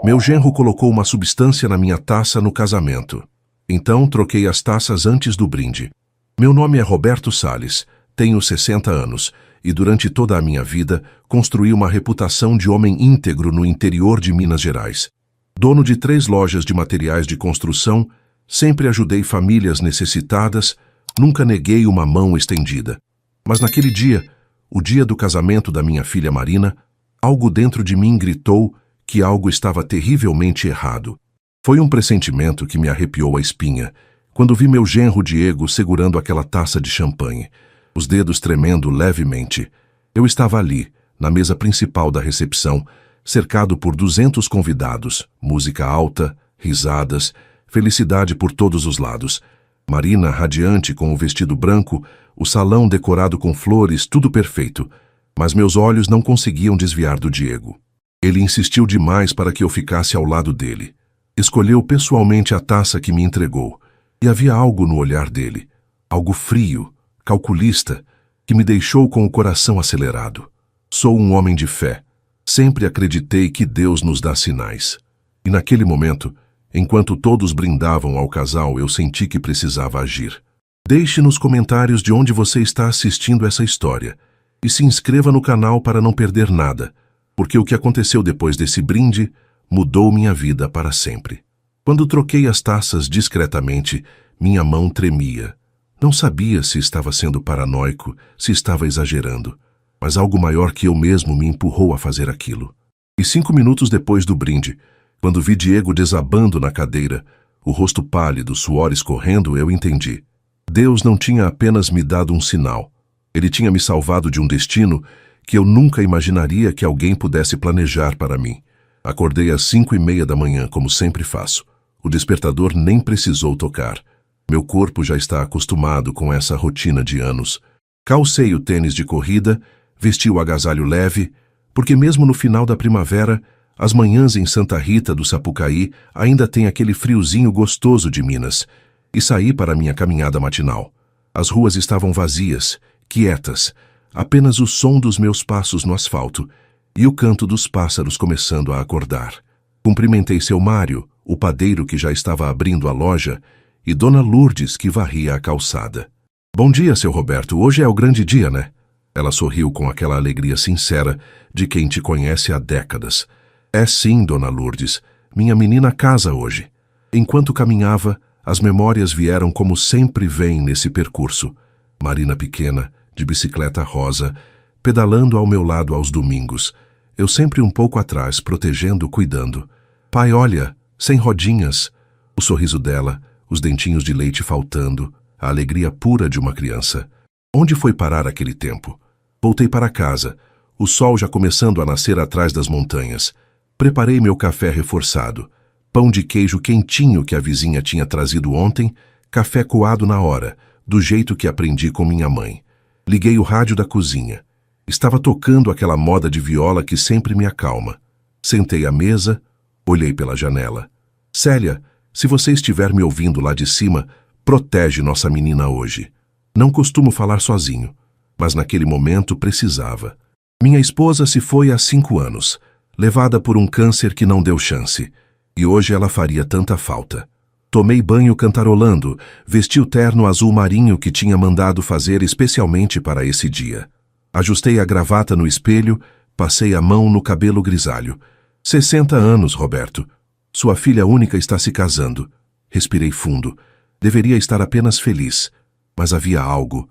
Meu genro colocou uma substância na minha taça no casamento. Então troquei as taças antes do brinde. Meu nome é Roberto Salles, tenho 60 anos e durante toda a minha vida construí uma reputação de homem íntegro no interior de Minas Gerais. Dono de 3 lojas de materiais de construção, sempre ajudei famílias necessitadas, nunca neguei uma mão estendida. Mas naquele dia, o dia do casamento da minha filha Marina, algo dentro de mim gritou que algo estava terrivelmente errado. Foi um pressentimento que me arrepiou a espinha, quando vi meu genro Diego segurando aquela taça de champanhe, os dedos tremendo levemente. Eu estava ali, na mesa principal da recepção, cercado por 200 convidados, música alta, risadas, felicidade por todos os lados. Marina radiante com o vestido branco, o salão decorado com flores, tudo perfeito. Mas meus olhos não conseguiam desviar do Diego. Ele insistiu demais para que eu ficasse ao lado dele. Escolheu pessoalmente a taça que me entregou. E havia algo no olhar dele, algo frio, calculista, que me deixou com o coração acelerado. Sou um homem de fé. Sempre acreditei que Deus nos dá sinais. E naquele momento, enquanto todos brindavam ao casal, eu senti que precisava agir. Deixe nos comentários de onde você está assistindo essa história. E se inscreva no canal para não perder nada, porque o que aconteceu depois desse brinde mudou minha vida para sempre. Quando troquei as taças discretamente, minha mão tremia. Não sabia se estava sendo paranoico, se estava exagerando, mas algo maior que eu mesmo me empurrou a fazer aquilo. E 5 minutos depois do brinde, quando vi Diego desabando na cadeira, o rosto pálido, suor escorrendo, eu entendi. Deus não tinha apenas me dado um sinal. Ele tinha me salvado de um destino que eu nunca imaginaria que alguém pudesse planejar para mim. Acordei às 5:30 da manhã, como sempre faço. O despertador nem precisou tocar. Meu corpo já está acostumado com essa rotina de anos. Calcei o tênis de corrida, vesti o agasalho leve, porque mesmo no final da primavera, as manhãs em Santa Rita do Sapucaí ainda tem aquele friozinho gostoso de Minas, e saí para minha caminhada matinal. As ruas estavam vazias, quietas, apenas o som dos meus passos no asfalto e o canto dos pássaros começando a acordar. Cumprimentei seu Mário, o padeiro que já estava abrindo a loja, e Dona Lourdes, que varria a calçada. Bom dia, seu Roberto, hoje é o grande dia, né? Ela sorriu com aquela alegria sincera de quem te conhece há décadas. É sim, Dona Lourdes, minha menina casa hoje. Enquanto caminhava, as memórias vieram como sempre vêm nesse percurso. Marina pequena, de bicicleta rosa, pedalando ao meu lado aos domingos. Eu sempre um pouco atrás, protegendo, cuidando. Pai, olha, sem rodinhas. O sorriso dela, os dentinhos de leite faltando, a alegria pura de uma criança. Onde foi parar aquele tempo? Voltei para casa, o sol já começando a nascer atrás das montanhas. Preparei meu café reforçado, pão de queijo quentinho que a vizinha tinha trazido ontem, café coado na hora, do jeito que aprendi com minha mãe. Liguei o rádio da cozinha. Estava tocando aquela moda de viola que sempre me acalma. Sentei à mesa, olhei pela janela. Célia, se você estiver me ouvindo lá de cima, protege nossa menina hoje. Não costumo falar sozinho, mas naquele momento precisava. Minha esposa se foi há 5 anos, levada por um câncer que não deu chance, e hoje ela faria tanta falta. Tomei banho cantarolando, vesti o terno azul marinho que tinha mandado fazer especialmente para esse dia. Ajustei a gravata no espelho, passei a mão no cabelo grisalho. 60 anos, Roberto. Sua filha única está se casando. Respirei fundo. Deveria estar apenas feliz, mas havia algo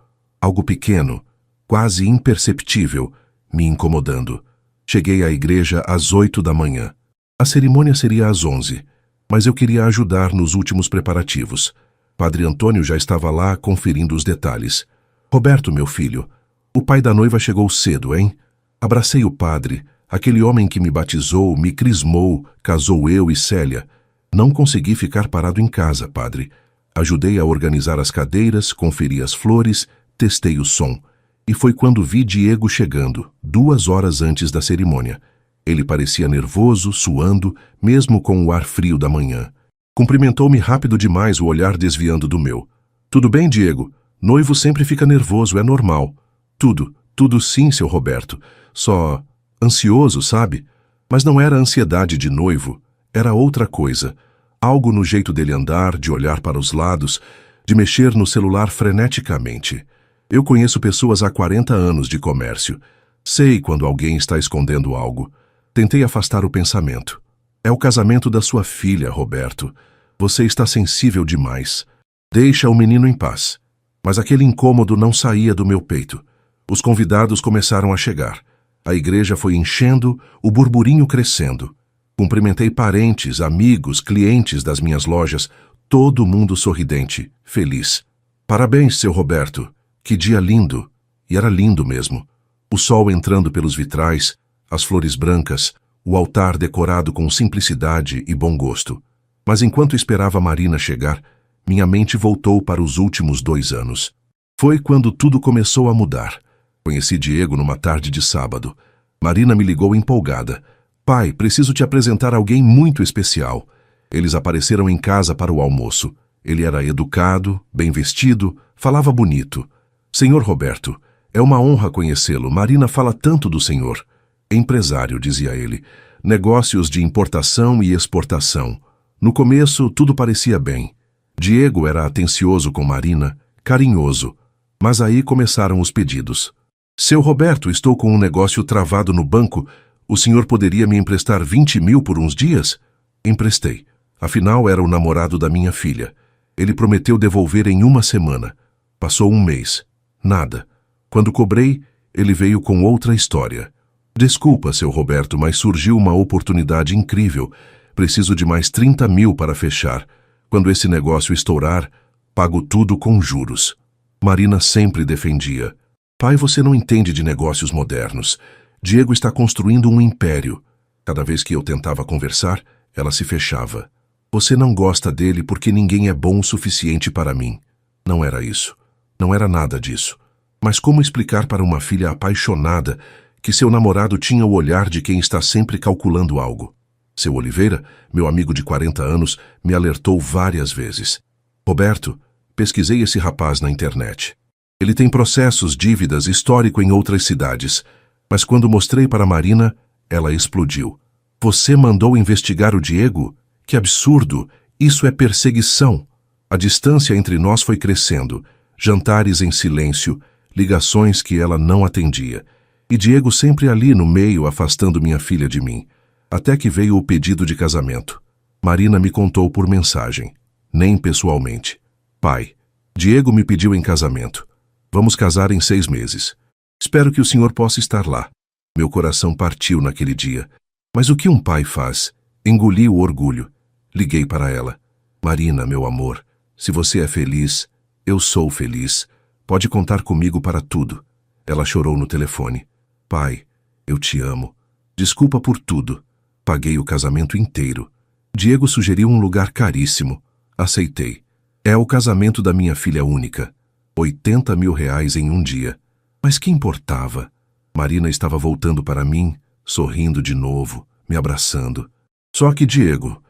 pequeno, quase imperceptível, me incomodando. Cheguei à igreja às 8 da manhã. A cerimônia seria às 11, mas eu queria ajudar nos últimos preparativos. Padre Antônio já estava lá conferindo os detalhes. Roberto, meu filho, o pai da noiva chegou cedo, hein? Abracei o padre, aquele homem que me batizou, me crismou, casou eu e Célia. Não consegui ficar parado em casa, padre. Ajudei a organizar as cadeiras, conferi as flores, testei o som. E foi quando vi Diego chegando, 2 horas antes da cerimônia. Ele parecia nervoso, suando, mesmo com o ar frio da manhã. Cumprimentou-me rápido demais, o olhar desviando do meu. Tudo bem, Diego? Noivo sempre fica nervoso, é normal. Tudo sim, seu Roberto. Só ansioso, sabe? Mas não era ansiedade de noivo, Era outra coisa. Algo no jeito dele andar, de olhar para os lados, de mexer no celular freneticamente. Eu conheço pessoas há 40 anos de comércio. Sei quando alguém está escondendo algo. Tentei afastar o pensamento. É o casamento da sua filha, Roberto. Você está sensível demais. Deixa o menino em paz. Mas aquele incômodo não saía do meu peito. Os convidados começaram a chegar. A igreja foi enchendo, o burburinho crescendo. Cumprimentei parentes, amigos, clientes das minhas lojas, todo mundo sorridente, feliz. Parabéns, seu Roberto. Que dia lindo. E era lindo mesmo. O sol entrando pelos vitrais, as flores brancas, o altar decorado com simplicidade e bom gosto. Mas enquanto esperava Marina chegar, minha mente voltou para os últimos 2 anos. Foi quando tudo começou a mudar. Conheci Diego numa tarde de sábado. Marina me ligou empolgada. Pai, preciso te apresentar alguém muito especial. Eles apareceram em casa para o almoço. Ele era educado, bem vestido, falava bonito. Senhor Roberto, é uma honra conhecê-lo. Marina fala tanto do senhor. Empresário, dizia ele. Negócios de importação e exportação. No começo, tudo parecia bem. Diego era atencioso com Marina, carinhoso. Mas aí começaram os pedidos. Seu Roberto, estou com um negócio travado no banco. O senhor poderia me emprestar 20 mil por uns dias? Emprestei. Afinal, era o namorado da minha filha. Ele prometeu devolver em 1 semana. Passou 1 mês. Nada. Quando cobrei, ele veio com outra história. Desculpa, seu Roberto, mas surgiu uma oportunidade incrível. Preciso de mais 30 mil para fechar. Quando esse negócio estourar, pago tudo com juros. Marina sempre defendia. Pai, você não entende de negócios modernos. Diego está construindo um império. Cada vez que eu tentava conversar, ela se fechava. Você não gosta dele porque ninguém é bom o suficiente para mim. Não era isso. Não era nada disso. Mas como explicar para uma filha apaixonada que seu namorado tinha o olhar de quem está sempre calculando algo? Seu Oliveira, meu amigo de 40 anos, me alertou várias vezes. Roberto, pesquisei esse rapaz na internet. Ele tem processos, dívidas, histórico em outras cidades. Mas quando mostrei para Marina, ela explodiu. Você mandou investigar o Diego? Que absurdo! Isso é perseguição. A distância entre nós foi crescendo. Jantares em silêncio, ligações que ela não atendia. E Diego sempre ali no meio, afastando minha filha de mim. Até que veio o pedido de casamento. Marina me contou por mensagem, nem pessoalmente. Pai, Diego me pediu em casamento. Vamos casar em 6 meses. Espero que o senhor possa estar lá. Meu coração partiu naquele dia. Mas o que um pai faz? Engoli o orgulho. Liguei para ela. Marina, meu amor, se você é feliz, eu sou feliz. Pode contar comigo para tudo. Ela chorou no telefone. Pai, eu te amo. Desculpa por tudo. Paguei o casamento inteiro. Diego sugeriu um lugar caríssimo. Aceitei. É o casamento da minha filha única. 80 mil reais em um dia. Mas que importava? Marina estava voltando para mim, sorrindo de novo, me abraçando. Só que Diego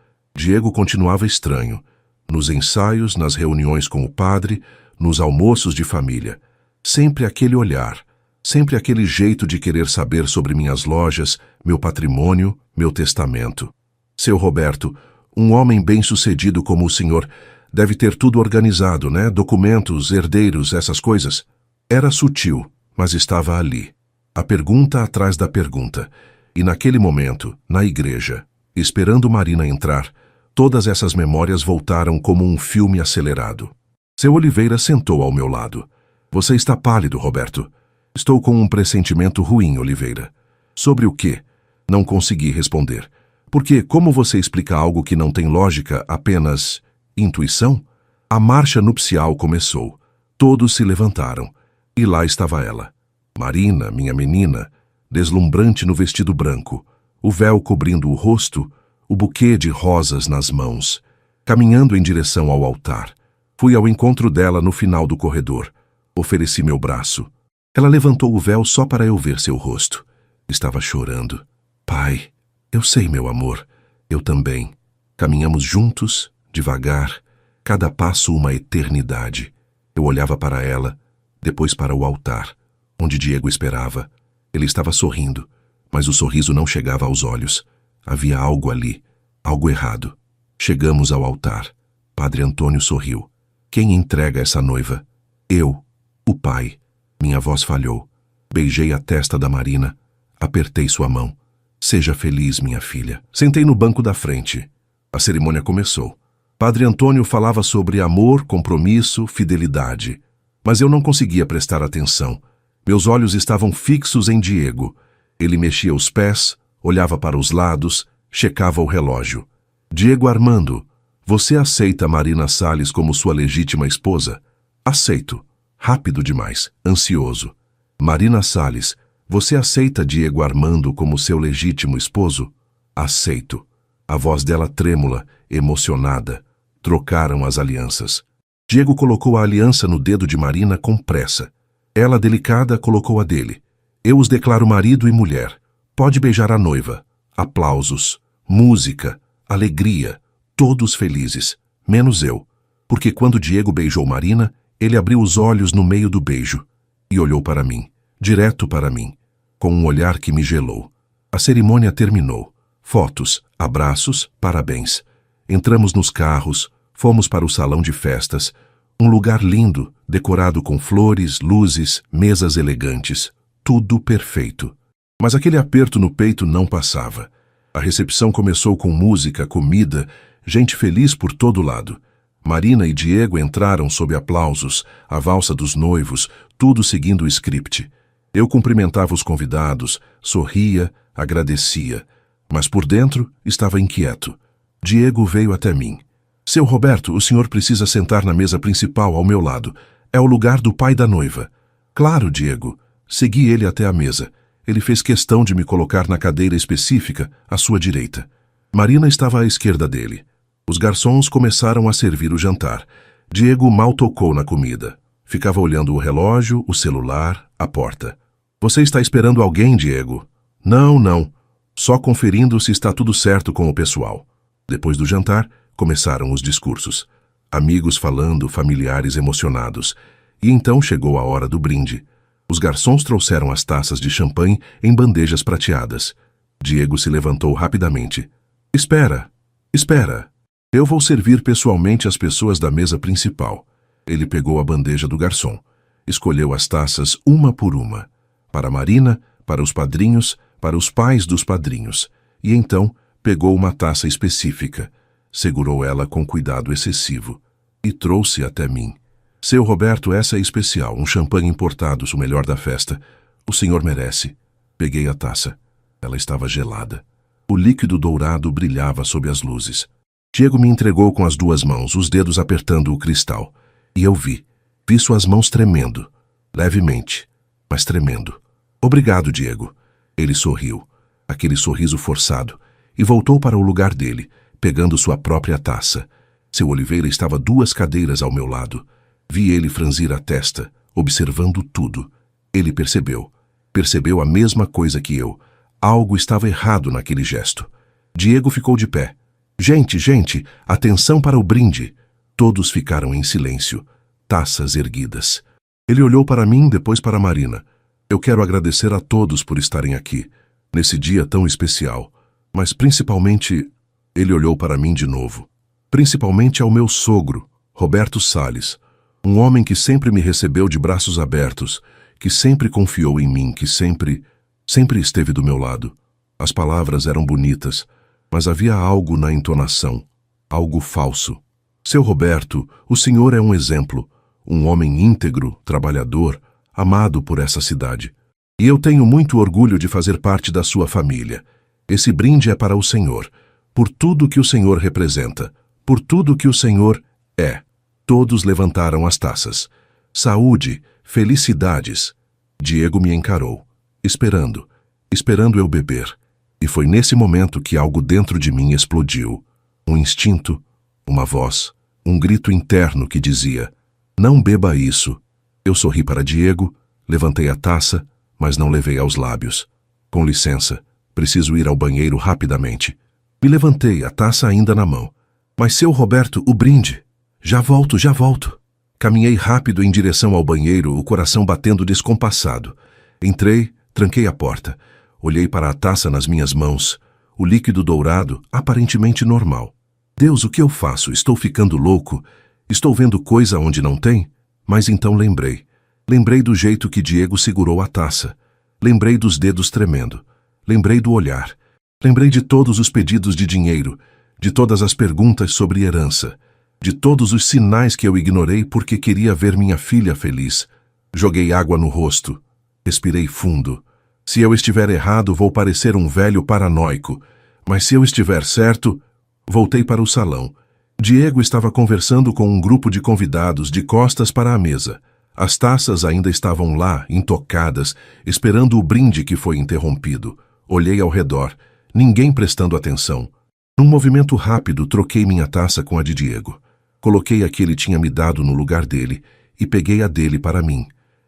continuava estranho. Nos ensaios, nas reuniões com o padre, nos almoços de família. Sempre aquele olhar, sempre aquele jeito de querer saber sobre minhas lojas, meu patrimônio, meu testamento. Seu Roberto, um homem bem-sucedido como o senhor, deve ter tudo organizado, né? Documentos, herdeiros, essas coisas. Era sutil, mas estava ali. A pergunta atrás da pergunta. E naquele momento, na igreja, esperando Marina entrar, todas essas memórias voltaram como um filme acelerado. Seu Oliveira sentou ao meu lado. Você está pálido, Roberto. Estou com um pressentimento ruim, Oliveira. Sobre o quê? Não consegui responder. Porque como você explica algo que não tem lógica, apenas intuição? A marcha nupcial começou. Todos se levantaram. E lá estava ela. Marina, minha menina, deslumbrante no vestido branco, o véu cobrindo o rosto, o buquê de rosas nas mãos, caminhando em direção ao altar. Fui ao encontro dela no final do corredor. Ofereci meu braço. Ela levantou o véu só para eu ver seu rosto. Estava chorando. Pai, eu sei, meu amor. Eu também. Caminhamos juntos, devagar, cada passo uma eternidade. Eu olhava para ela, depois para o altar, onde Diego esperava. Ele estava sorrindo, mas o sorriso não chegava aos olhos. Havia algo ali. Algo errado. Chegamos ao altar. Padre Antônio sorriu. Quem entrega essa noiva? Eu, o pai. Minha voz falhou. Beijei a testa da Marina. Apertei sua mão. Seja feliz, minha filha. Sentei no banco da frente. A cerimônia começou. Padre Antônio falava sobre amor, compromisso, fidelidade. Mas eu não conseguia prestar atenção. Meus olhos estavam fixos em Diego. Ele mexia os pés, olhava para os lados, checava o relógio. Diego Armando, você aceita Marina Salles como sua legítima esposa? Aceito. Rápido demais, ansioso. Marina Salles, você aceita Diego Armando como seu legítimo esposo? Aceito. A voz dela trêmula, emocionada. Trocaram as alianças. Diego colocou a aliança no dedo de Marina com pressa. Ela, delicada, colocou a dele. Eu os declaro marido e mulher. Pode beijar a noiva. Aplausos, música, alegria, todos felizes, menos eu. Porque quando Diego beijou Marina, ele abriu os olhos no meio do beijo e olhou para mim, direto para mim, com um olhar que me gelou. A cerimônia terminou. Fotos, abraços, parabéns. Entramos nos carros, fomos para o salão de festas, um lugar lindo, decorado com flores, luzes, mesas elegantes, tudo perfeito. Mas aquele aperto no peito não passava. A recepção começou com música, comida, gente feliz por todo lado. Marina e Diego entraram sob aplausos, a valsa dos noivos, tudo seguindo o script. Eu cumprimentava os convidados, sorria, agradecia, mas por dentro estava inquieto. Diego veio até mim. Seu Roberto, o senhor precisa sentar na mesa principal ao meu lado. É o lugar do pai da noiva. Claro, Diego. Segui ele até a mesa. Ele fez questão de me colocar na cadeira específica, à sua direita. Marina estava à esquerda dele. Os garçons começaram a servir o jantar. Diego mal tocou na comida. Ficava olhando o relógio, o celular, a porta. Você está esperando alguém, Diego? Não. Só conferindo se está tudo certo com o pessoal. Depois do jantar, começaram os discursos. Amigos falando, familiares emocionados. E então chegou a hora do brinde. Os garçons trouxeram as taças de champanhe em bandejas prateadas. Diego se levantou rapidamente. Espera. Eu vou servir pessoalmente as pessoas da mesa principal. Ele pegou a bandeja do garçom. Escolheu as taças uma por uma. Para Marina, para os padrinhos, para os pais dos padrinhos. E então pegou uma taça específica. Segurou ela com cuidado excessivo. E trouxe até mim. Seu Roberto, essa é especial, um champanhe importado, o melhor da festa. O senhor merece. Peguei a taça. Ela estava gelada. O líquido dourado brilhava sob as luzes. Diego me entregou com as duas mãos, os dedos apertando o cristal. E eu vi suas mãos tremendo. Levemente, mas tremendo. Obrigado, Diego. Ele sorriu, aquele sorriso forçado, e voltou para o lugar dele, pegando sua própria taça. Seu Oliveira estava 2 cadeiras ao meu lado. Vi ele franzir a testa, observando tudo. Ele percebeu a mesma coisa que eu. Algo estava errado naquele gesto. Diego ficou de pé. Gente, atenção para o brinde. Todos ficaram em silêncio, taças erguidas. Ele olhou para mim, depois para Marina. Eu quero agradecer a todos por estarem aqui, nesse dia tão especial. Mas principalmente, ele olhou para mim de novo. Principalmente ao meu sogro, Roberto Salles. Um homem que sempre me recebeu de braços abertos, que sempre confiou em mim, que sempre esteve do meu lado. As palavras eram bonitas, mas havia algo na entonação, algo falso. Seu Roberto, o senhor é um exemplo, um homem íntegro, trabalhador, amado por essa cidade. E eu tenho muito orgulho de fazer parte da sua família. Esse brinde é para o senhor, por tudo que o senhor representa, por tudo que o senhor é. Todos levantaram as taças. Saúde, felicidades. Diego me encarou, esperando eu beber. E foi nesse momento que algo dentro de mim explodiu. Um instinto, uma voz, um grito interno que dizia: não beba isso. Eu sorri para Diego, levantei a taça, mas não levei aos lábios. Com licença, preciso ir ao banheiro rapidamente. Me levantei, a taça ainda na mão. Mas seu Roberto, o brinde. Já volto. Caminhei rápido em direção ao banheiro, o coração batendo descompassado. Entrei, tranquei a porta. Olhei para a taça nas minhas mãos. o líquido dourado, aparentemente normal. Deus, o que eu faço? Estou ficando louco? Estou vendo coisa onde não tem? Mas então lembrei. Lembrei do jeito que Diego segurou a taça. Lembrei dos dedos tremendo. Lembrei do olhar. Lembrei de todos os pedidos de dinheiro, de todas as perguntas sobre herança, de todos os sinais que eu ignorei porque queria ver minha filha feliz. Joguei água no rosto. Respirei fundo. Se eu estiver errado, vou parecer um velho paranoico. Mas se eu estiver certo... Voltei para o salão. Diego estava conversando com um grupo de convidados de costas para a mesa. As taças ainda estavam lá, intocadas, esperando o brinde que foi interrompido. Olhei ao redor. Ninguém prestando atenção. Num movimento rápido, troquei minha taça com a de Diego. Coloquei a que ele tinha me dado no lugar dele e peguei a dele para mim.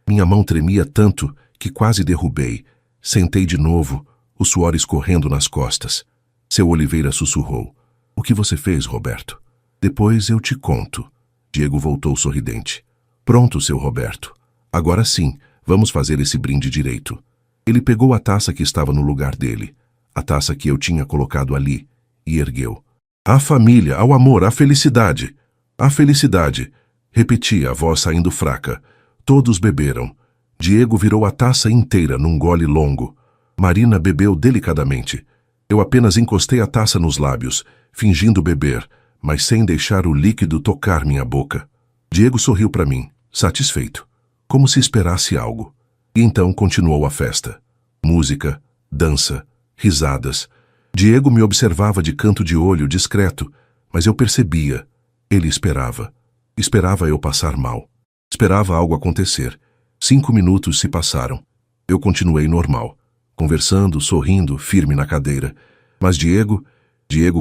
Minha mão tremia tanto que quase derrubei. Sentei de novo, o suor escorrendo nas costas. Seu Oliveira sussurrou. O que você fez, Roberto? Depois eu te conto. Diego voltou sorridente. Pronto, seu Roberto. Agora sim, vamos fazer esse brinde direito. Ele pegou a taça que estava no lugar dele, a taça que eu tinha colocado ali, e ergueu. À família, ao amor, à felicidade. À felicidade. Repetia, a voz saindo fraca. Todos beberam. Diego virou a taça inteira num gole longo. Marina bebeu delicadamente. Eu apenas encostei a taça nos lábios, fingindo beber, mas sem deixar o líquido tocar minha boca. Diego sorriu para mim, satisfeito, como se esperasse algo. E então continuou a festa. Música, dança, risadas. Diego me observava de canto de olho, discreto, mas eu percebia. Ele esperava. Esperava eu passar mal. Esperava algo acontecer. 5 minutos se passaram. Eu continuei normal, conversando, sorrindo, firme na cadeira. Mas Diego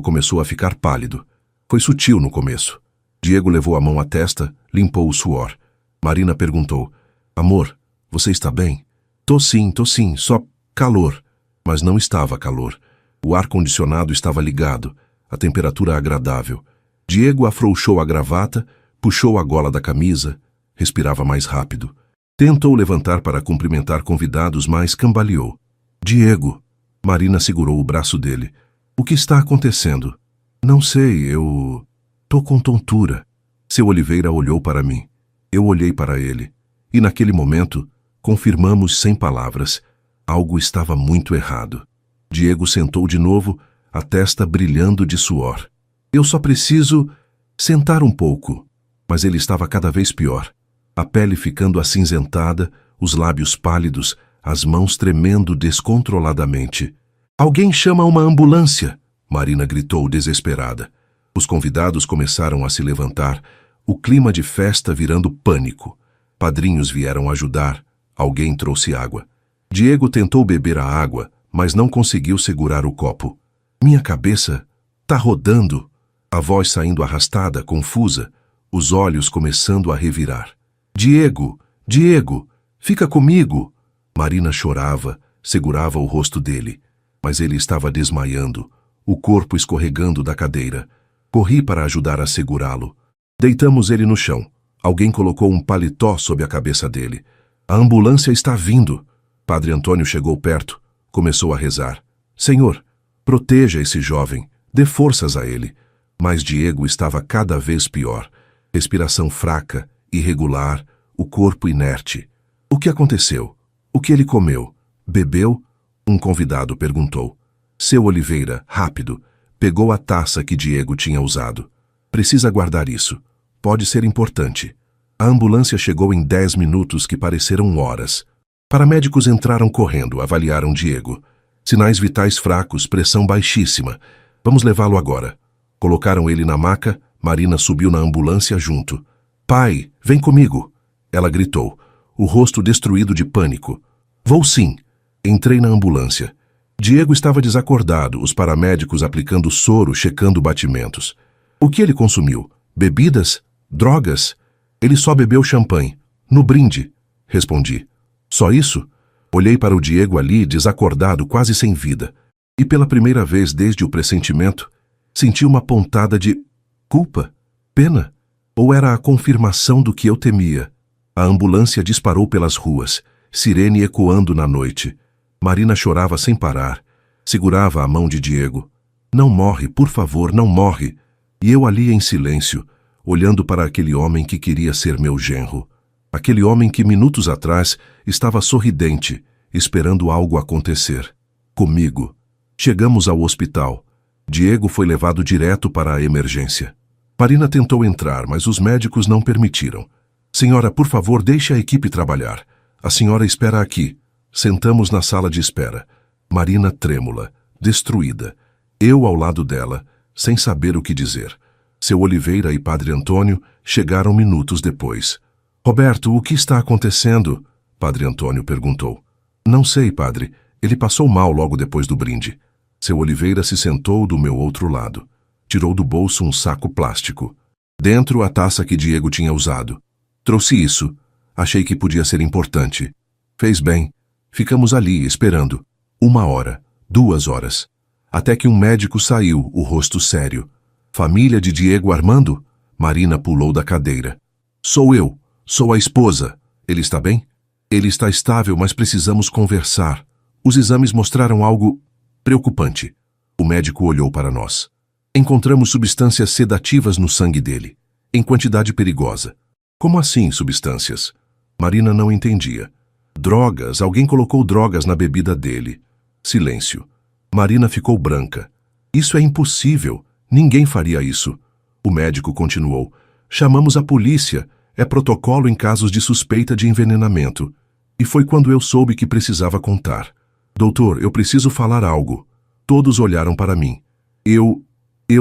começou a ficar pálido. Foi sutil no começo. Diego levou a mão à testa, limpou o suor. Marina perguntou, amor, você está bem? Tô sim, só calor. Mas não estava calor. O ar-condicionado estava ligado, a temperatura agradável. Diego afrouxou a gravata, puxou a gola da camisa, respirava mais rápido. Tentou levantar para cumprimentar convidados, mas cambaleou. Diego. Marina segurou o braço dele. O que está acontecendo? Não sei, eu... Tô com tontura. Seu Oliveira olhou para mim. Eu olhei para ele. E naquele momento, confirmamos sem palavras. Algo estava muito errado. Diego sentou de novo, a testa brilhando de suor. Eu só preciso sentar um pouco. Mas ele estava cada vez pior. A pele ficando acinzentada, os lábios pálidos, as mãos tremendo descontroladamente. Alguém chama uma ambulância! Marina gritou desesperada. Os convidados começaram a se levantar, o clima de festa virando pânico. Padrinhos vieram ajudar. Alguém trouxe água. Diego tentou beber a água, mas não conseguiu segurar o copo. Minha cabeça tá rodando. A voz saindo arrastada, confusa, os olhos começando a revirar. Diego, Diego, fica comigo! Marina chorava, segurava o rosto dele, mas ele estava desmaiando, o corpo escorregando da cadeira. Corri para ajudar a segurá-lo. Deitamos ele no chão. Alguém colocou um paletó sob a cabeça dele. A ambulância está vindo. Padre Antônio chegou perto, começou a rezar. Senhor, proteja esse jovem, dê forças a ele. Mas Diego estava cada vez pior. Respiração fraca, irregular, o corpo inerte. O que aconteceu? O que ele comeu? Bebeu? Um convidado perguntou. Seu Oliveira, rápido, pegou a taça que Diego tinha usado. Precisa guardar isso. Pode ser importante. A ambulância chegou em 10 minutos que pareceram horas. Paramédicos entraram correndo, avaliaram Diego. Sinais vitais fracos, pressão baixíssima. Vamos levá-lo agora. Colocaram ele na maca, Marina subiu na ambulância junto. Pai, vem comigo! Ela gritou, o rosto destruído de pânico. Vou sim. Entrei na ambulância. Diego estava desacordado, os paramédicos aplicando soro, checando batimentos. O que ele consumiu? Bebidas? Drogas? Ele só bebeu champanhe. No brinde, respondi. Só isso? Olhei para o Diego ali, desacordado, quase sem vida. E pela primeira vez desde o pressentimento, senti uma pontada de culpa, pena. Ou era a confirmação do que eu temia? A ambulância disparou pelas ruas, sirene ecoando na noite. Marina chorava sem parar. Segurava a mão de Diego. Não morre, por favor, não morre. E eu ali em silêncio, olhando para aquele homem que queria ser meu genro. Aquele homem que minutos atrás estava sorridente, esperando algo acontecer. Comigo. Chegamos ao hospital. Diego foi levado direto para a emergência. Marina tentou entrar, mas os médicos não permitiram. Senhora, por favor, deixe a equipe trabalhar. A senhora espera aqui. Sentamos na sala de espera. Marina trêmula, destruída. Eu ao lado dela, sem saber o que dizer. Seu Oliveira e Padre Antônio chegaram minutos depois. Roberto, o que está acontecendo? Padre Antônio perguntou. Não sei, padre. Ele passou mal logo depois do brinde. Seu Oliveira se sentou do meu outro lado. Tirou do bolso um saco plástico. Dentro, a taça que Diego tinha usado. Trouxe isso. Achei que podia ser importante. Fez bem. Ficamos ali, esperando. 1 hora, 2 horas. Até que um médico saiu, o rosto sério. Família de Diego Armando? Marina pulou da cadeira. Sou eu. Sou a esposa. Ele está bem? Ele está estável, mas precisamos conversar. Os exames mostraram algo preocupante. O médico olhou para nós. Encontramos substâncias sedativas no sangue dele, em quantidade perigosa. Como assim, substâncias? Marina não entendia. Drogas, alguém colocou drogas na bebida dele. Silêncio. Marina ficou branca. Isso é impossível. Ninguém faria isso. O médico continuou. Chamamos a polícia. É protocolo em casos de suspeita de envenenamento. E foi quando eu soube que precisava contar. Doutor, eu preciso falar algo. Todos olharam para mim. Eu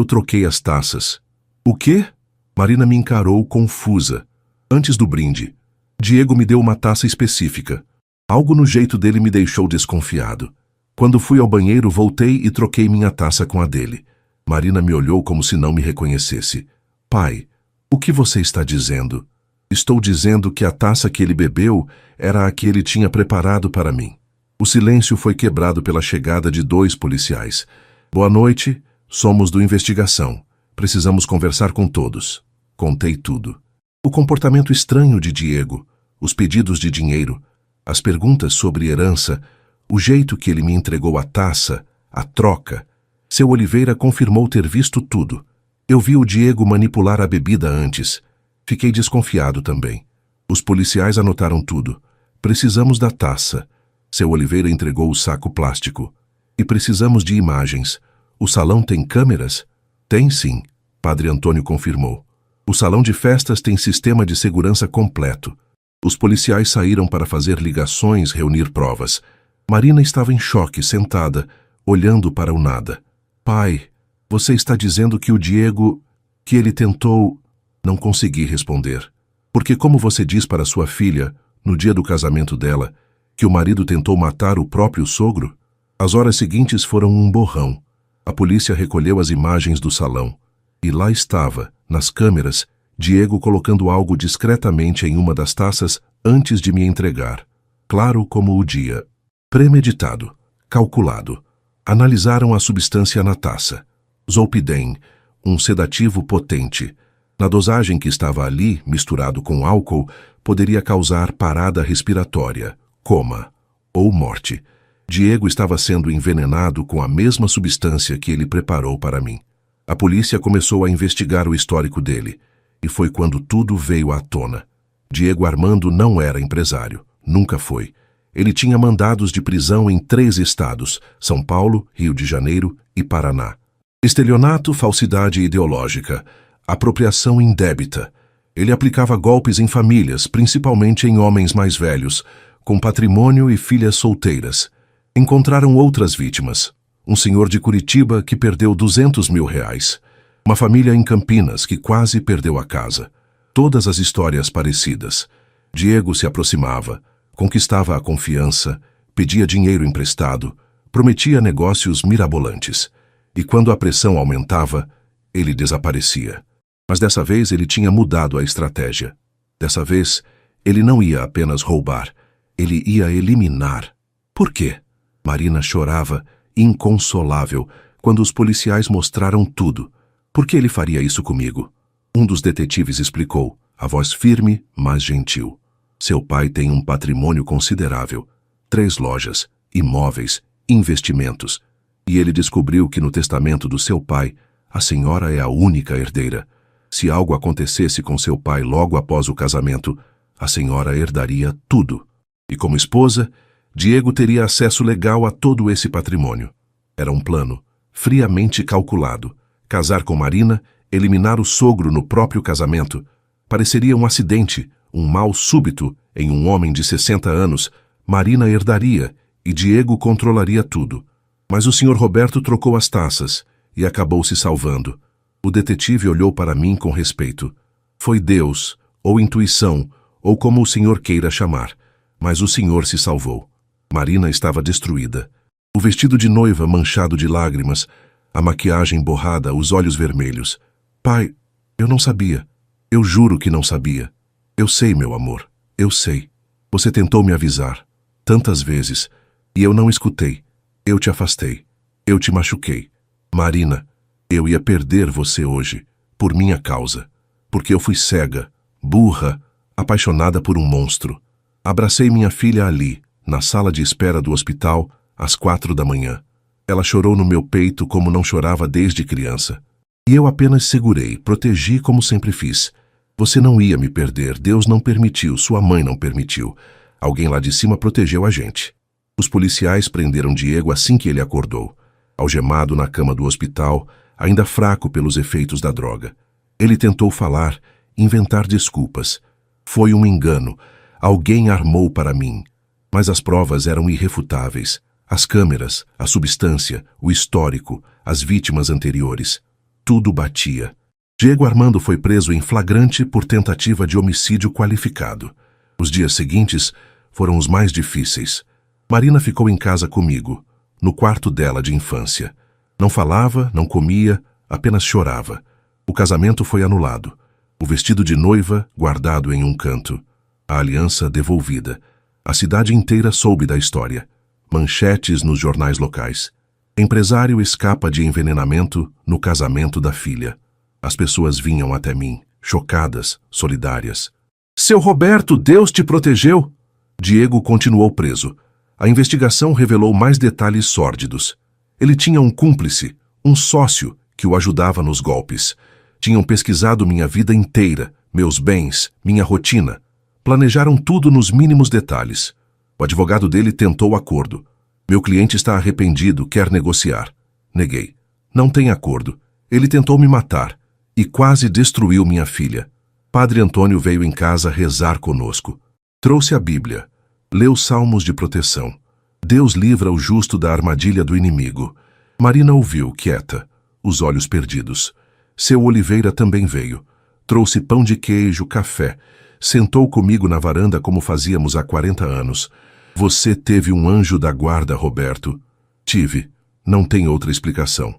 troquei as taças. O quê? Marina me encarou confusa. Antes do brinde, Diego me deu uma taça específica. Algo no jeito dele me deixou desconfiado. Quando fui ao banheiro, voltei e troquei minha taça com a dele. Marina me olhou como se não me reconhecesse. Pai, o que você está dizendo? Estou dizendo que a taça que ele bebeu era a que ele tinha preparado para mim. O silêncio foi quebrado pela chegada de 2 policiais. Boa noite, somos do Investigação. Precisamos conversar com todos. Contei tudo. O comportamento estranho de Diego, os pedidos de dinheiro, as perguntas sobre herança, o jeito que ele me entregou a taça, a troca. Seu Oliveira confirmou ter visto tudo. Eu vi o Diego manipular a bebida antes. Fiquei desconfiado também. Os policiais anotaram tudo. Precisamos da taça. Seu Oliveira entregou o saco plástico. E precisamos de imagens. O salão tem câmeras? Tem sim, Padre Antônio confirmou. O salão de festas tem sistema de segurança completo. Os policiais saíram para fazer ligações, reunir provas. Marina estava em choque, sentada, olhando para o nada. Pai, você está dizendo que o Diego, que ele tentou... Não consegui responder. Porque como você diz para sua filha, no dia do casamento dela, que o marido tentou matar o próprio sogro? As horas seguintes foram um borrão. A polícia recolheu as imagens do salão. E lá estava, nas câmeras, Diego colocando algo discretamente em uma das taças antes de me entregar. Claro como o dia. Premeditado. Calculado. Analisaram a substância na taça. Zolpidem, um sedativo potente. Na dosagem que estava ali, misturado com álcool, poderia causar parada respiratória, coma ou morte. Diego estava sendo envenenado com a mesma substância que ele preparou para mim. A polícia começou a investigar o histórico dele, e foi quando tudo veio à tona. Diego Armando não era empresário, nunca foi. Ele tinha mandados de prisão em 3 estados, São Paulo, Rio de Janeiro e Paraná. Estelionato, falsidade ideológica, apropriação indébita. Ele aplicava golpes em famílias, principalmente em homens mais velhos, com patrimônio e filhas solteiras. Encontraram outras vítimas. Um senhor de Curitiba que perdeu R$200 mil. Uma família em Campinas que quase perdeu a casa. Todas as histórias parecidas. Diego se aproximava, conquistava a confiança, pedia dinheiro emprestado, prometia negócios mirabolantes. E quando a pressão aumentava, ele desaparecia. Mas dessa vez ele tinha mudado a estratégia. Dessa vez, ele não ia apenas roubar, ele ia eliminar. Por quê? Marina chorava, inconsolável, quando os policiais mostraram tudo. Por que ele faria isso comigo? Um dos detetives explicou, a voz firme, mas gentil. Seu pai tem um patrimônio considerável. 3 lojas, imóveis, investimentos. E ele descobriu que no testamento do seu pai, a senhora é a única herdeira. Se algo acontecesse com seu pai logo após o casamento, a senhora herdaria tudo. E como esposa, Diego teria acesso legal a todo esse patrimônio. Era um plano, friamente calculado. Casar com Marina, eliminar o sogro no próprio casamento, pareceria um acidente, um mal súbito em um homem de 60 anos. Marina herdaria e Diego controlaria tudo. Mas o Sr. Roberto trocou as taças e acabou se salvando. O detetive olhou para mim com respeito. Foi Deus, ou intuição, ou como o senhor queira chamar, mas o senhor se salvou. Marina estava destruída. O vestido de noiva manchado de lágrimas, a maquiagem borrada, os olhos vermelhos. Pai, eu não sabia. Eu juro que não sabia. Eu sei, meu amor, eu sei. Você tentou me avisar, tantas vezes, e eu não escutei. Eu te afastei. Eu te machuquei. Marina, eu ia perder você hoje, por minha causa. Porque eu fui cega, burra, apaixonada por um monstro. Abracei minha filha ali, na sala de espera do hospital, às 4 da manhã. Ela chorou no meu peito como não chorava desde criança. E eu apenas segurei, protegi como sempre fiz. Você não ia me perder, Deus não permitiu, sua mãe não permitiu. Alguém lá de cima protegeu a gente. Os policiais prenderam Diego assim que ele acordou, algemado na cama do hospital, ainda fraco pelos efeitos da droga. Ele tentou falar, inventar desculpas. Foi um engano. Alguém armou para mim. Mas as provas eram irrefutáveis. As câmeras, a substância, o histórico, as vítimas anteriores. Tudo batia. Diego Armando foi preso em flagrante por tentativa de homicídio qualificado. Os dias seguintes foram os mais difíceis. Marina ficou em casa comigo, no quarto dela de infância. Não falava, não comia, apenas chorava. O casamento foi anulado. O vestido de noiva guardado em um canto. A aliança devolvida. A cidade inteira soube da história. Manchetes nos jornais locais. Empresário escapa de envenenamento no casamento da filha. As pessoas vinham até mim, chocadas, solidárias. Seu Roberto, Deus te protegeu! Diego continuou preso. A investigação revelou mais detalhes sórdidos. Ele tinha um cúmplice, um sócio, que o ajudava nos golpes. Tinham pesquisado minha vida inteira, meus bens, minha rotina. Planejaram tudo nos mínimos detalhes. O advogado dele tentou acordo. Meu cliente está arrependido, quer negociar. Neguei. Não tem acordo. Ele tentou me matar e quase destruiu minha filha. Padre Antônio veio em casa rezar conosco. Trouxe a Bíblia. Leu salmos de proteção. Deus livra o justo da armadilha do inimigo. Marina ouviu, quieta, os olhos perdidos. Seu Oliveira também veio. Trouxe pão de queijo, café. Sentou comigo na varanda como fazíamos há 40 anos. Você teve um anjo da guarda, Roberto. Tive. Não tem outra explicação.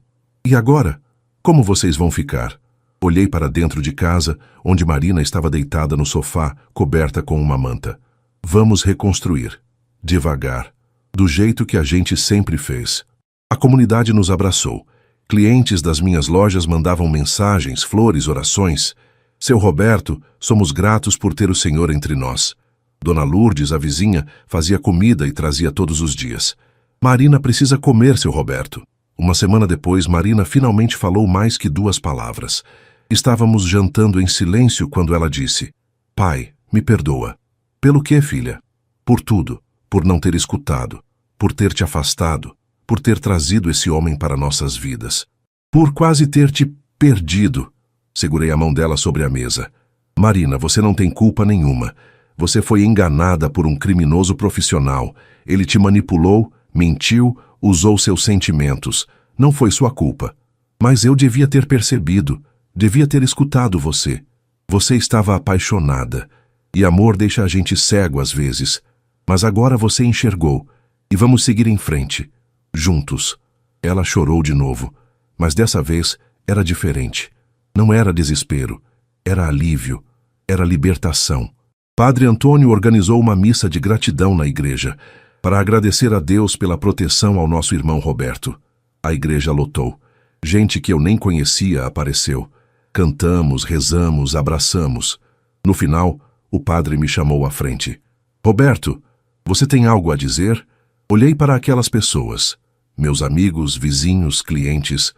E agora? Como vocês vão ficar? Olhei para dentro de casa, onde Marina estava deitada no sofá, coberta com uma manta. Vamos reconstruir. Devagar. Do jeito que a gente sempre fez. A comunidade nos abraçou. Clientes das minhas lojas mandavam mensagens, flores, orações. Seu Roberto, somos gratos por ter o Senhor entre nós. Dona Lourdes, a vizinha, fazia comida e trazia todos os dias. Marina precisa comer, seu Roberto. Uma semana depois, Marina finalmente falou mais que 2 palavras. Estávamos jantando em silêncio quando ela disse: Pai, me perdoa. Pelo quê, filha? Por tudo. Por não ter escutado. Por ter te afastado. Por ter trazido esse homem para nossas vidas. Por quase ter te perdido. Segurei a mão dela sobre a mesa. Marina, você não tem culpa nenhuma. Você foi enganada por um criminoso profissional. Ele te manipulou, mentiu, usou seus sentimentos. Não foi sua culpa. Mas eu devia ter percebido. Devia ter escutado você. Você estava apaixonada. E amor deixa a gente cego às vezes. Mas agora você enxergou. E vamos seguir em frente. Juntos. Ela chorou de novo. Mas dessa vez era diferente. Não era desespero. Era alívio. Era libertação. Padre Antônio organizou uma missa de gratidão na igreja, para agradecer a Deus pela proteção ao nosso irmão Roberto. A igreja lotou. Gente que eu nem conhecia apareceu. Cantamos, rezamos, abraçamos. No final, o padre me chamou à frente. Roberto, você tem algo a dizer? Olhei para aquelas pessoas. meus amigos, vizinhos, clientes.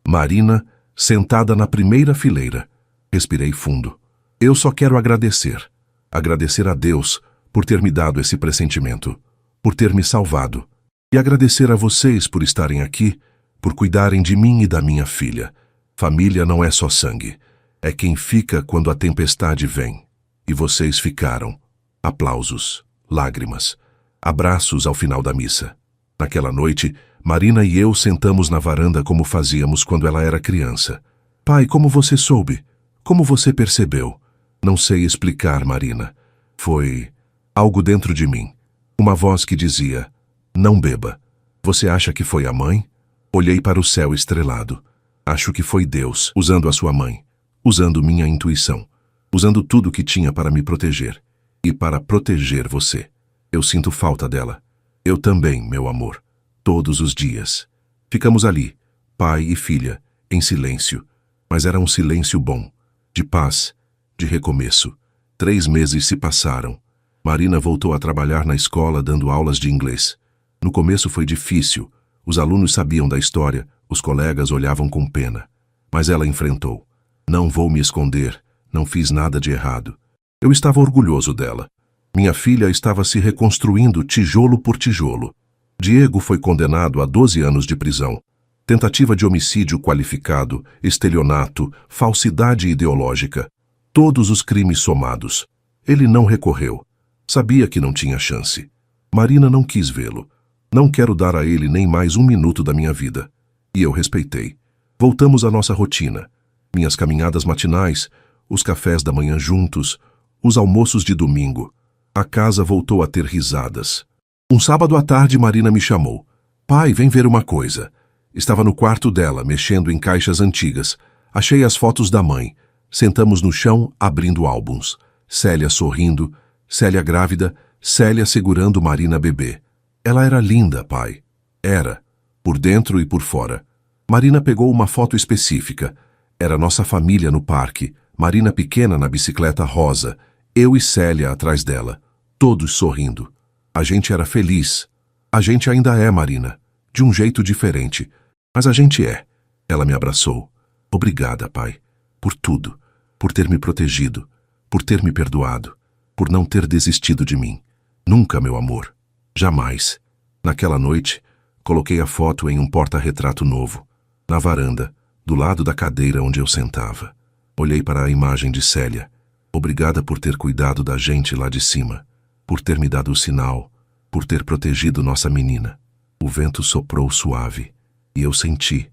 Marina, sentada na primeira fileira. Respirei fundo. Eu só quero agradecer. Agradecer a Deus por ter me dado esse pressentimento, por ter me salvado. E agradecer a vocês por estarem aqui, por cuidarem de mim e da minha filha. Família não é só sangue. É quem fica quando a tempestade vem. E vocês ficaram. Aplausos, lágrimas, abraços ao final da missa. Naquela noite, Marina e eu sentamos na varanda como fazíamos quando ela era criança. Pai, como você soube? Como você percebeu? Não sei explicar, Marina. Foi algo dentro de mim. Uma voz que dizia, não beba. Você acha que foi a mãe? Olhei para o céu estrelado. Acho que foi Deus, usando a sua mãe, usando minha intuição, usando tudo que tinha para me proteger. E para proteger você. Eu sinto falta dela. Eu também, meu amor. Todos os dias. Ficamos ali, pai e filha, em silêncio. Mas era um silêncio bom, de paz, de recomeço. 3 meses se passaram. Marina voltou a trabalhar na escola dando aulas de inglês. No começo foi difícil. Os alunos sabiam da história, os colegas olhavam com pena. Mas ela enfrentou. Não vou me esconder, não fiz nada de errado. Eu estava orgulhoso dela. Minha filha estava se reconstruindo tijolo por tijolo. Diego foi condenado a 12 anos de prisão. Tentativa de homicídio qualificado, estelionato, falsidade ideológica. Todos os crimes somados. Ele não recorreu. Sabia que não tinha chance. Marina não quis vê-lo. Não quero dar a ele nem mais 1 minuto da minha vida. E eu respeitei. Voltamos à nossa rotina. Minhas caminhadas matinais, os cafés da manhã juntos, os almoços de domingo. A casa voltou a ter risadas. Um sábado à tarde, Marina me chamou. Pai, vem ver uma coisa. Estava no quarto dela, mexendo em caixas antigas. Achei as fotos da mãe. Sentamos no chão, abrindo álbuns. Célia sorrindo, Célia grávida, Célia segurando Marina bebê. Ela era linda, pai. Era, por dentro e por fora. Marina pegou uma foto específica. Era nossa família no parque. Marina pequena na bicicleta rosa. Eu e Célia atrás dela. Todos sorrindo. A gente era feliz. A gente ainda é, Marina. De um jeito diferente. Mas a gente é. Ela me abraçou. Obrigada, pai. Por tudo. Por ter me protegido. Por ter me perdoado. Por não ter desistido de mim. Nunca, meu amor. Jamais. Naquela noite, coloquei a foto em um porta-retrato novo. Na varanda, do lado da cadeira onde eu sentava. Olhei para a imagem de Célia. Obrigada por ter cuidado da gente lá de cima. Por ter me dado o sinal. Por ter protegido nossa menina. O vento soprou suave. E eu senti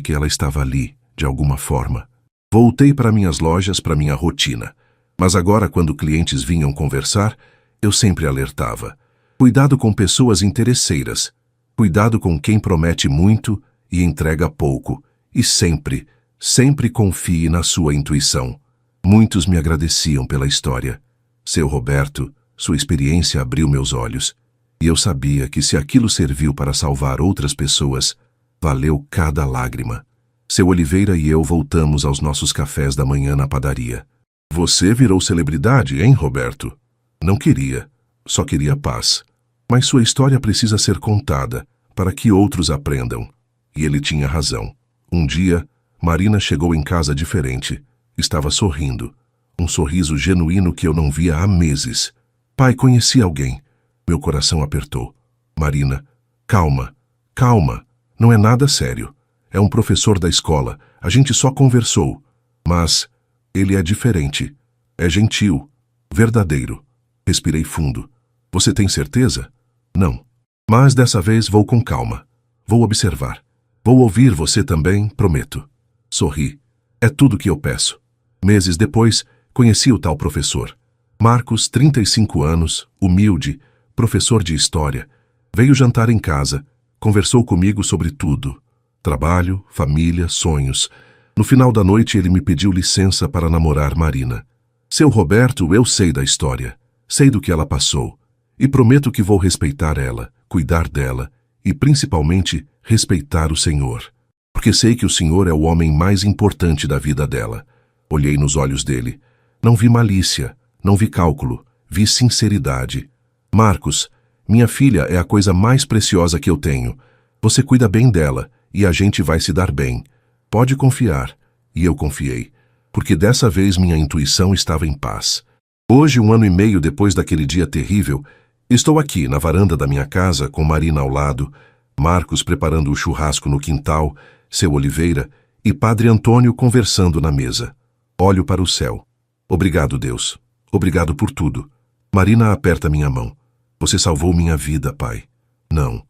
que ela estava ali, de alguma forma. Voltei para minhas lojas, para minha rotina. Mas agora, quando clientes vinham conversar, eu sempre alertava. Cuidado com pessoas interesseiras. Cuidado com quem promete muito e entrega pouco. E sempre, sempre confie na sua intuição. Muitos me agradeciam pela história. Seu Roberto, sua experiência abriu meus olhos. E eu sabia que se aquilo serviu para salvar outras pessoas, valeu cada lágrima. Seu Oliveira e eu voltamos aos nossos cafés da manhã na padaria. Você virou celebridade, hein, Roberto? Não queria, só queria paz. Mas sua história precisa ser contada, para que outros aprendam. E ele tinha razão. Um dia, Marina chegou em casa diferente. Estava sorrindo. Um sorriso genuíno que eu não via há meses. Pai, conheci alguém. Meu coração apertou. Marina, calma, calma. Não é nada sério. É um professor da escola. A gente só conversou. Mas ele é diferente. É gentil. Verdadeiro. Respirei fundo. Você tem certeza? Não. Mas dessa vez vou com calma. Vou observar. Vou ouvir você também, prometo. Sorri. É tudo que eu peço. Meses depois, conheci o tal professor. Marcos, 35 anos, humilde, professor de história. Veio jantar em casa. Conversou comigo sobre tudo. Trabalho, família, sonhos. No final da noite ele me pediu licença para namorar Marina. Seu Roberto, eu sei da história. Sei do que ela passou. E prometo que vou respeitar ela, cuidar dela e, principalmente, respeitar o Senhor. Porque sei que o Senhor é o homem mais importante da vida dela. Olhei nos olhos dele. Não vi malícia, não vi cálculo, vi sinceridade. Marcos, minha filha é a coisa mais preciosa que eu tenho. Você cuida bem dela e a gente vai se dar bem. Pode confiar. E eu confiei, porque dessa vez minha intuição estava em paz. Hoje, 1 ano e meio depois daquele dia terrível, estou aqui na varanda da minha casa com Marina ao lado, Marcos preparando o churrasco no quintal, seu Oliveira e Padre Antônio conversando na mesa. Olho para o céu. Obrigado, Deus. Obrigado por tudo. Marina aperta minha mão. Você salvou minha vida, pai. Não.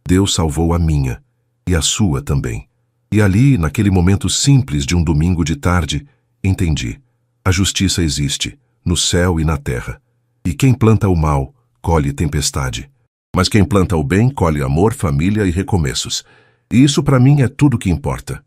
Deus salvou a minha. E a sua também. E ali, naquele momento simples de um domingo de tarde, entendi. A justiça existe, no céu e na terra. E quem planta o mal, colhe tempestade. Mas quem planta o bem, colhe amor, família e recomeços. E isso para mim é tudo que importa.